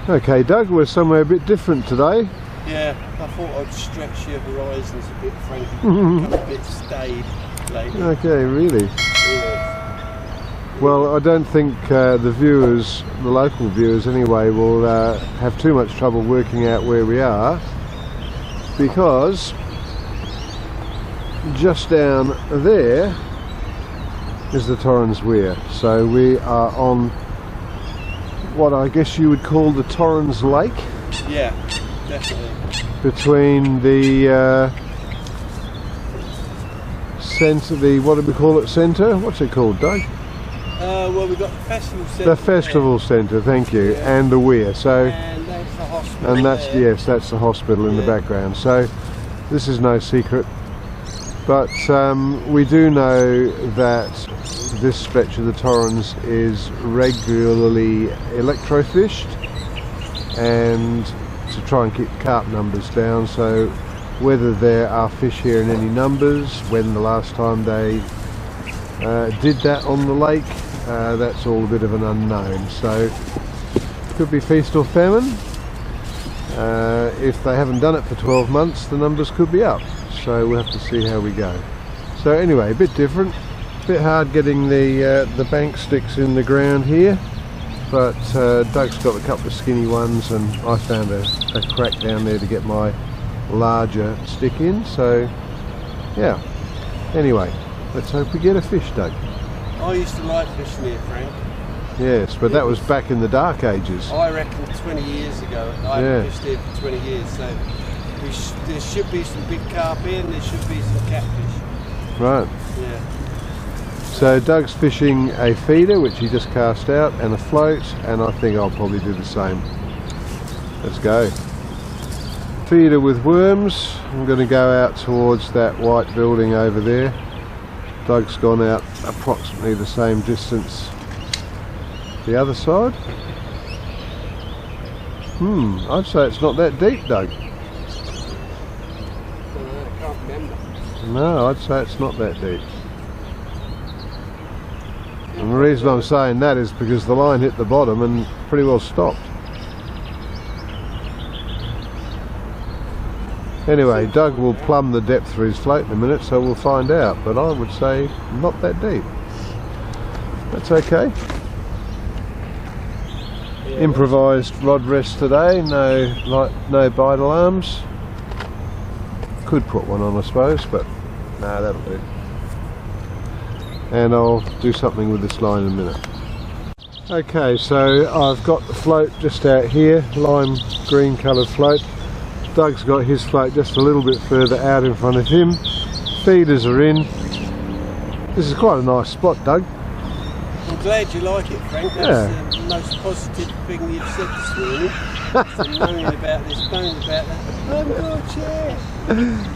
Okay, Doug, we're somewhere a bit different today. Yeah, I thought I'd stretch your horizons a bit, Frank. Become a bit staid lately. Okay, really? Yeah. Well, I don't think the viewers, the local viewers anyway, will have too much trouble working out where we are, because just down there is the Torrens Weir. So we are on what I guess you would call the Torrens Lake. Yeah, definitely. Between the centre, what do we call it, centre? What's it called, Doug? Well, we've got the festival centre. The festival centre, thank you, yeah. And the weir. So, and that's the hospital. and that's there. yes, that's the hospital in the background. So this is no secret, but we do know that this stretch of the Torrens is regularly electrofished, and to try and keep carp numbers down. So whether there are fish here in any numbers, when the last time they did that on the lake, that's all a bit of an unknown. So could be feast or famine. If they haven't done it for 12 months, the numbers could be up. So we'll have to see how we go. So anyway, a bit different, a bit hard getting the bank sticks in the ground here, but Doug's got a couple of skinny ones, and I found a crack down there to get my larger stick in. So yeah, anyway, let's hope we get a fish, Doug. I used to like fishing here, Frank. Yes, but that was back in the dark ages. I reckon 20 years ago. I haven't fished here for 20 years, so there should be some big carp here, and there should be some catfish. Right. Yeah. So Doug's fishing a feeder, which he just cast out, and a float, and I think I'll probably do the same. Let's go. Feeder with worms. I'm going to go out towards that white building over there. Doug's gone out approximately the same distance the other side. I'd say it's not that deep, Doug. I can't remember. No, I'd say it's not that deep. And the reason I'm saying that is because the line hit the bottom and pretty well stopped. Anyway, Doug will plumb the depth for his float in a minute, so we'll find out. But I would say not that deep. That's okay. Yeah, improvised rod rest today. No bite alarms. Could put one on, I suppose, but no, that'll do. And I'll do something with this line in a minute. Okay, so I've got the float just out here, lime green coloured float. Doug's got his float just a little bit further out in front of him. Feeders are in. This is quite a nice spot, Doug. I'm glad you like it, Frank. That's the most positive thing you've said this morning. Moaning about this, moaning about that. Oh, my God, chair.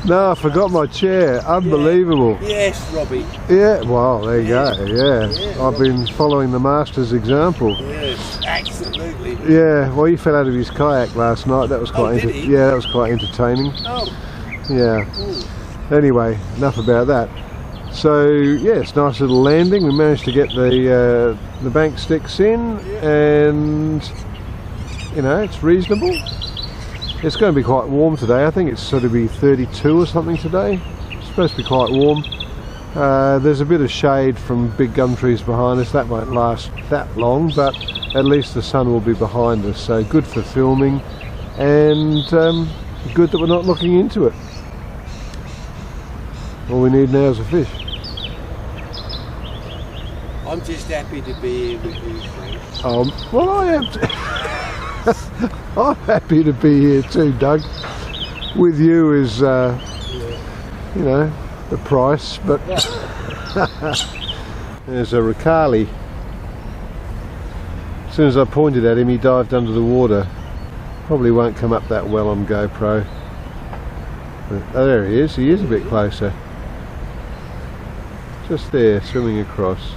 No, I forgot my chair. Unbelievable. Yeah. Yes, Robbie. Yeah, well, there you go. Yeah, I've been following the master's example. Yes, absolutely. Yeah, well, he fell out of his kayak last night. That was quite that was quite entertaining. Oh. Yeah. Anyway, enough about that. So yes, nice little landing. We managed to get the bank sticks in, and you know, it's reasonable. It's going to be quite warm today. I think it's sort of be 32 or something today. It's supposed to be quite warm. There's a bit of shade from big gum trees behind us. That won't last that long, but at least the sun will be behind us. So good for filming, and good that we're not looking into it. All we need now is a fish. I'm just happy to be here with you, Frank. Well, I am. I'm happy to be here too, Doug. With you is, you know, the price, but there's a Ricali. As soon as I pointed at him, he dived under the water. Probably won't come up that well on GoPro. But, oh, there he is. He is a bit closer. Just there, swimming across.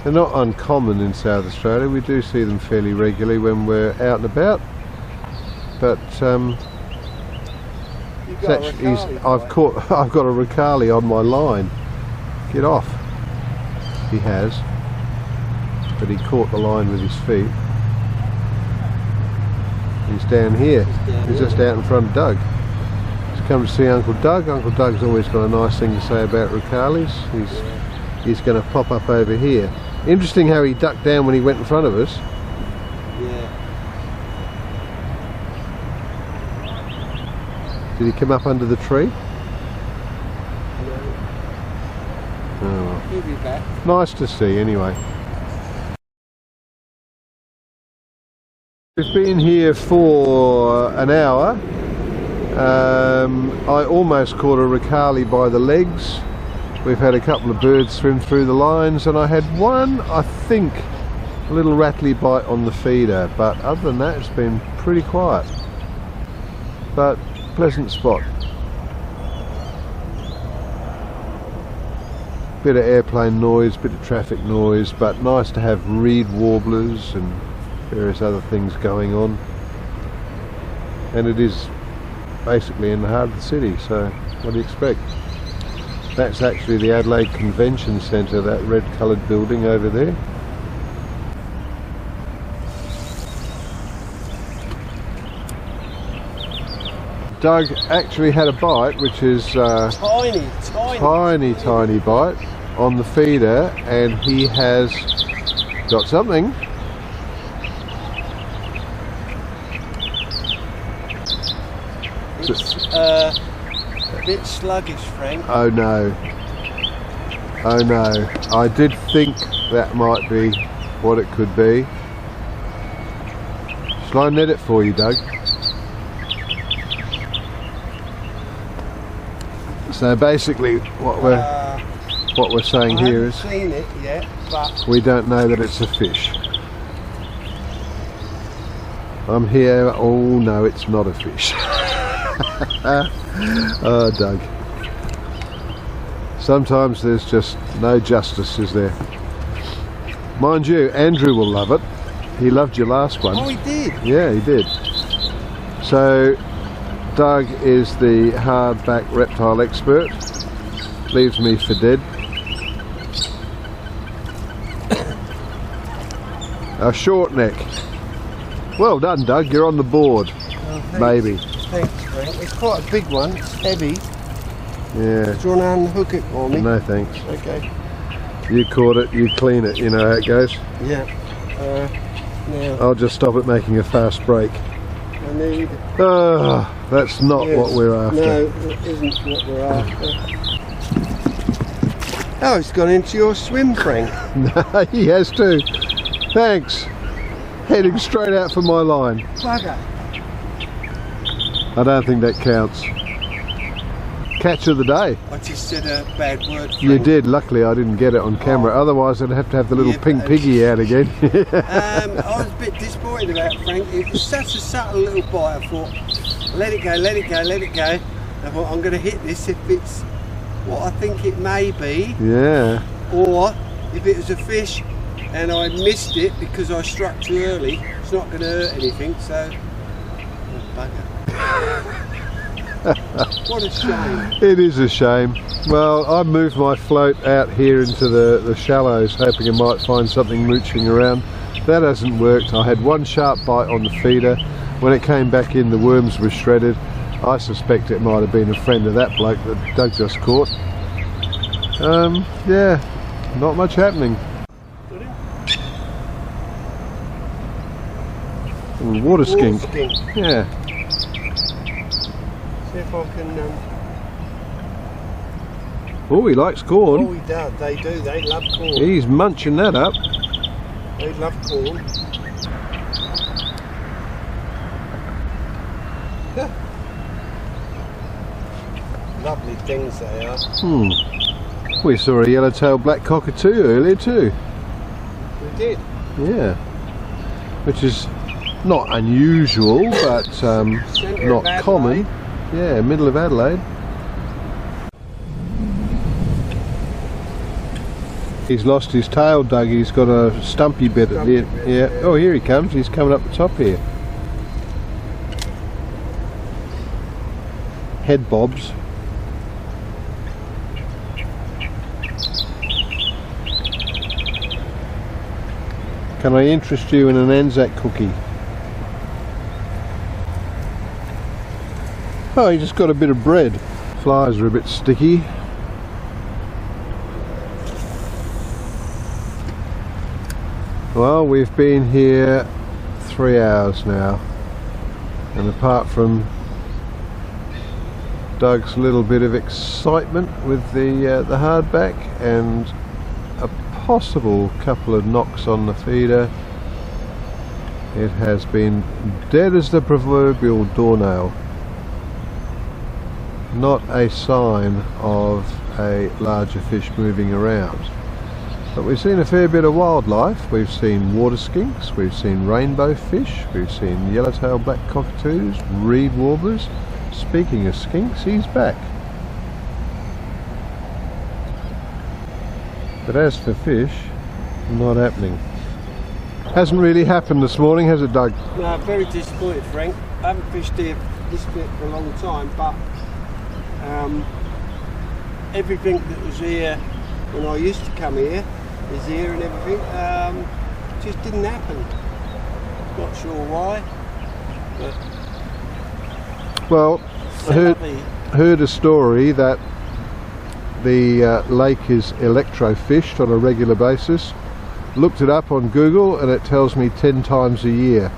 They're not uncommon in South Australia. We do see them fairly regularly when we're out and about. But I've got a Ricali on my line. Get off. He has, but he caught the line with his feet. He's down here. He's here. just out in front of Doug. He's come to see Uncle Doug. Uncle Doug's always got a nice thing to say about Rucalis. He's going to pop up over here. Interesting how he ducked down when he went in front of us. Yeah. Did he come up under the tree? No. Oh. He'll be back. Nice to see anyway. We've been here for an hour. I almost caught a Rucali by the legs. We've had a couple of birds swim through the lines, and I had one, I think, a little rattly bite on the feeder, but other than that it's been pretty quiet. But pleasant spot. Bit of airplane noise, bit of traffic noise, but nice to have reed warblers and various other things going on. And it is basically in the heart of the city, so what do you expect? That's actually the Adelaide Convention Centre, that red coloured building over there. Doug actually had a bite, which is tiny bite on the feeder, and he has got something. It's a bit sluggish, Frank. Oh no. Oh no. I did think that might be what it could be. Shall I net it for you, Doug? So basically what we're saying here is, I haven't seen it yet, but we don't know that it's a fish. I'm here. Oh no, it's not a fish. Oh, Doug. Sometimes there's just no justice, is there? Mind you, Andrew will love it. He loved your last one. Oh, he did? Yeah, he did. So, Doug is the hardback reptile expert. Leaves me for dead. A short neck. Well done, Doug. You're on the board. Oh, Maybe. Thanks, Frank. It's quite a big one. It's heavy. Yeah. Do you want to unhook it for me? No thanks. Okay. You caught it, you clean it, you know how it goes. Yeah. Now I'll just stop it making a fast break. I need... That's not what we're after. No, it isn't what we're after. Oh, it's gone into your swim, Frank. No, he has too. Thanks. Heading straight out for my line. Bugger. I don't think that counts. Catch of the day. I just said a bad word, Frank. You did. Luckily I didn't get it on camera. Otherwise I'd have to have the little pink but piggy out again. I was a bit disappointed about it, Frank. It was such a subtle little bite. I thought, let it go, let it go, let it go. I thought, I'm going to hit this if it's what I think it may be. Yeah. Or if it was a fish and I missed it because I struck too early, it's not going to hurt anything, so... Oh, bugger. What a shame. It is a shame. Well, I moved my float out here into the shallows, hoping I might find something mooching around. That hasn't worked. I had one sharp bite on the feeder. When it came back in, the worms were shredded. I suspect it might have been a friend of that bloke that Doug just caught. Yeah, not much happening. Water skink. Yeah. See if I can... Oh, he likes corn. Oh, he does. They do. They love corn. He's munching that up. They love corn. Lovely things they are. We saw a yellow-tailed black cockatoo earlier too. We did. Yeah. Which is not unusual, but not common. Yeah, middle of Adelaide. He's lost his tail, Doug. He's got a stumpy bit at the end. Yeah. Oh, here he comes. He's coming up the top here. Head bobs. Can I interest you in an Anzac cookie? Oh, he just got a bit of bread. Flies are a bit sticky. Well, we've been here 3 hours now, and apart from Doug's little bit of excitement with the hardback and a possible couple of knocks on the feeder, it has been dead as the proverbial doornail. Not a sign of a larger fish moving around. But we've seen a fair bit of wildlife. We've seen water skinks, we've seen rainbow fish, we've seen yellowtail black cockatoos, reed warblers. Speaking of skinks, he's back. But as for fish, not happening. Hasn't really happened this morning, has it, Doug? No, very disappointed, Frank. I haven't fished here this bit for a long time, but everything that was here when I used to come here is here, and everything just didn't happen. Not sure why, but well, I heard a story that the lake is electrofished on a regular basis. Looked it up on Google and it tells me 10 times a year.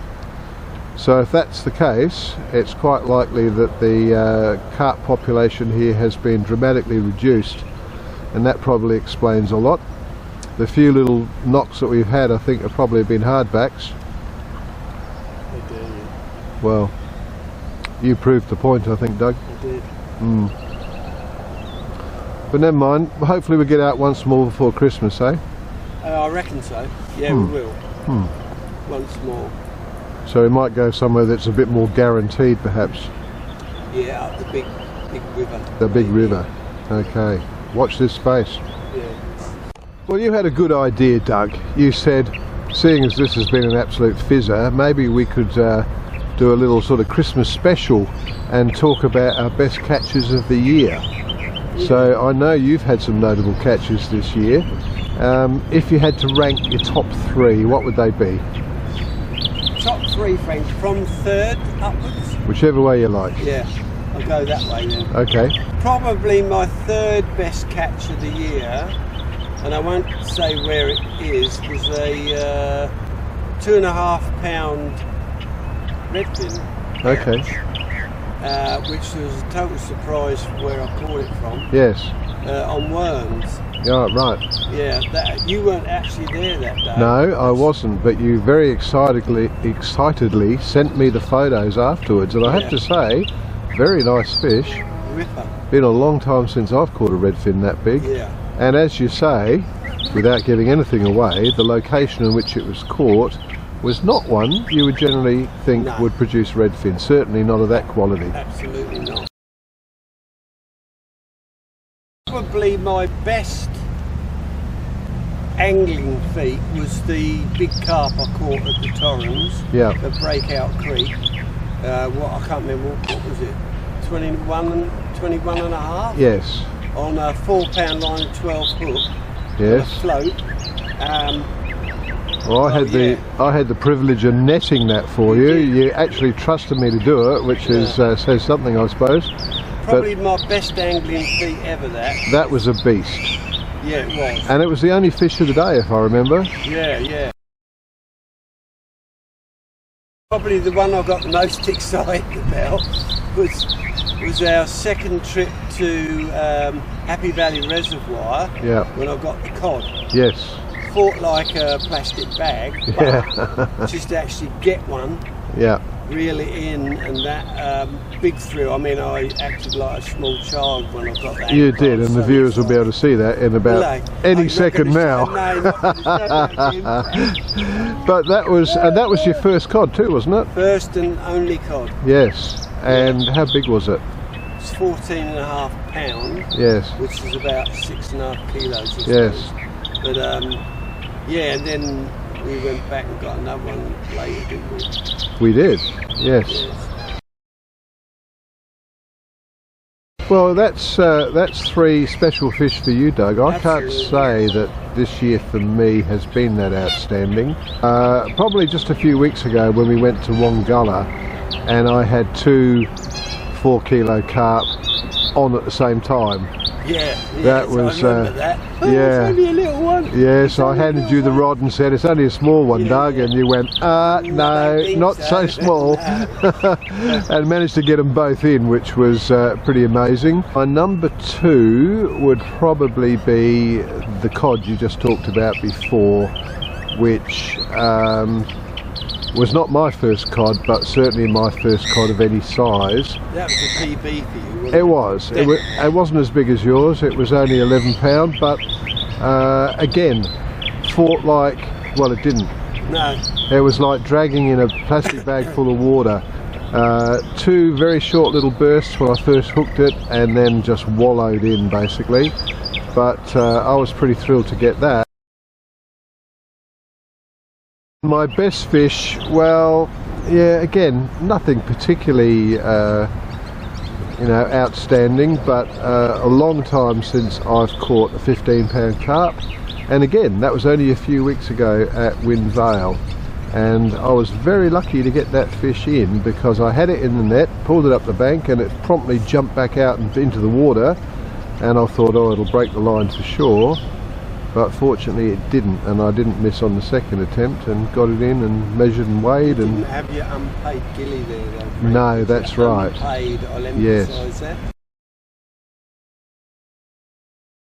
So if that's the case, it's quite likely that the carp population here has been dramatically reduced, and that probably explains a lot. The few little knocks that we've had, I think, have probably been hardbacks. Well, you proved the point, I think, Doug. I did. But never mind, hopefully we'll get out once more before Christmas, eh? I reckon so. Yeah, we will. Once more. So we might go somewhere that's a bit more guaranteed, perhaps. Yeah, up the big river. The big river. Okay. Watch this space. Yeah. Well, you had a good idea, Doug. You said, seeing as this has been an absolute fizzer, maybe we could do a little sort of Christmas special and talk about our best catches of the year. So I know you've had some notable catches this year. If you had to rank your top 3, what would they be? Top 3, Frank, from 3rd upwards? Whichever way you like. Yeah, I'll go that way then. Okay. Probably my 3rd best catch of the year, and I won't say where it is, was a 2.5 pound redfin. Okay. Which was a total surprise where I caught it from. Yes. On worms. Yeah, right. Yeah, you weren't actually there that day. No, I wasn't, but you very excitedly sent me the photos afterwards, and I have to say, very nice fish. Ripper. Been a long time since I've caught a redfin that big. Yeah. And as you say, without giving anything away, the location in which it was caught was not one you would generally think would produce redfin, certainly not of that quality. Absolutely not. Probably my best angling feat was the big carp I caught at the Torrens, at Breakout Creek. I can't remember, what was it, 21 and a half? Yes. On a 4 pound line, 12 hook. Yes. On a float. Well, I had the privilege of netting that for you. You actually trusted me to do it, which says something, I suppose. Probably my best angling feat ever, that. That was a beast. Yeah, it was. And it was the only fish of the day, if I remember. Yeah, yeah. Probably the one I got the most excited about was our second trip to Happy Valley Reservoir. Yeah. When I got the cod. Yes. Fought like a plastic bag, but just to actually get one. Yeah. Reel it in, and that big thrill. I mean, I acted like a small child when I got that. You did, and the viewers will be able to see that in about any second now. But that was your first cod too, wasn't it? First and only cod. Yes. And how big was it? It's 14.5 pounds. Yes. Which is about 6.5 kilos. Yes. But yeah, and then we went back and got another one later, didn't we? We did, yes. Well, that's 3 special fish for you, Doug. I can't say that this year for me has been that outstanding. Probably just a few weeks ago when we went to Wongalla, and I had 2 4 kilo carp on at the same time. Yeah, that was I remember that. Oh, yeah. It's only a little one. Yes, I handed you the rod and said it's only a small one, Doug, and you went, no, not so small, and managed to get them both in, which was pretty amazing. My number 2 would probably be the cod you just talked about before, which was not my first cod, but certainly my first cod of any size. That was a PB for you, wasn't it? It wasn't as big as yours, it was only 11 pound, but again, fought like, well, it didn't. No. It was like dragging in a plastic bag full of water. 2 very short little bursts when I first hooked it, and then just wallowed in basically. But I was pretty thrilled to get that. My best fish, well, yeah, again, nothing particularly, you know, outstanding, but a long time since I've caught a 15-pound carp, and again, that was only a few weeks ago at Wind Vale, and I was very lucky to get that fish in because I had it in the net, pulled it up the bank, and it promptly jumped back out and into the water, and I thought, oh, it'll break the line for sure. But fortunately it didn't, and I didn't miss on the second attempt and got it in and measured and weighed. You and didn't have your unpaid gilly there though, Frank. No, that's right. Unpaid, I'll emphasise that.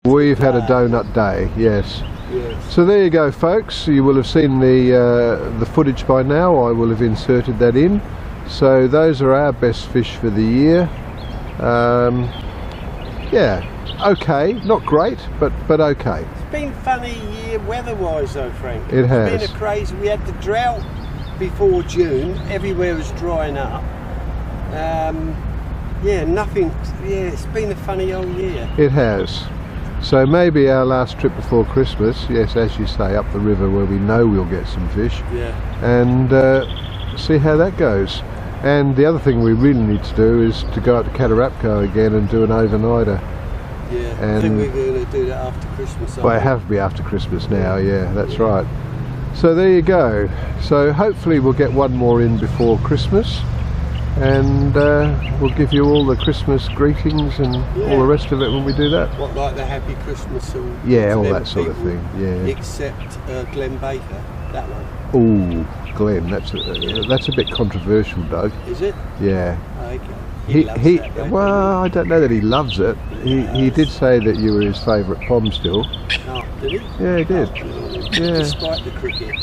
We've had a donut day, yes. Yes. So there you go, folks. You will have seen the footage by now. I will have inserted that in. So those are our best fish for the year. Yeah, okay, not great, but okay. It's been a funny year weather-wise though, Frank. It has. It's been a crazy. We had the drought before June. Everywhere was drying up. Yeah, nothing. Yeah, it's been a funny old year. It has. So maybe our last trip before Christmas, yes, as you say, up the river where we know we'll get some fish. Yeah. And see how that goes. And the other thing we really need to do is to go out to Catarapco again and do an overnighter. Yeah, and I think we're going to do that after Christmas. Well, it have to be after Christmas now, yeah, that's right. So there you go. So hopefully we'll get one more in before Christmas, and we'll give you all the Christmas greetings and all the rest of it when we do that. What, like the Happy Christmas or yeah, all that sort of thing, yeah. Except Glenn Baker, that one. Oh, Glenn, that's a bit controversial, Doug. Is it? Yeah. Okay. He well, I don't know that he loves it. He did say that you were his favourite pom still. Oh, did he? Yeah, he did. Yeah. Despite the cricket.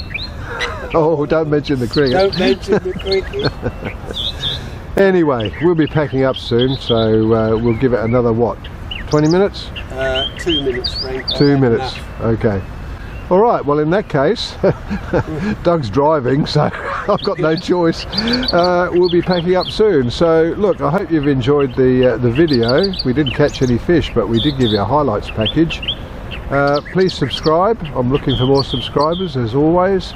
Oh, don't mention the cricket. Don't mention the cricket. Anyway, we'll be packing up soon, so we'll give it another, what, 20 minutes? 2 minutes, Frank. 2 minutes, okay. All right, well in that case, Doug's driving, so I've got no choice. We'll be packing up soon. So look, I hope you've enjoyed the video. We didn't catch any fish, but we did give you a highlights package. Please subscribe. I'm looking for more subscribers as always,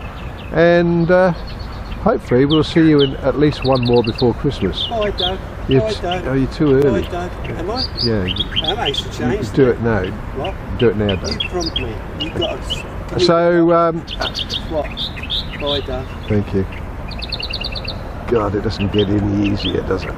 and hopefully we'll see you in at least one more before Christmas. Bye, Doug. Bye, Doug. Oh, you're too early. Bye, Doug. Am I? Yeah. That makes a change. Do it now. What? Do it now, Doug. You prompt me. You've got to... So, what? Bye, Doug. Thank you. God, it doesn't get any easier, does it?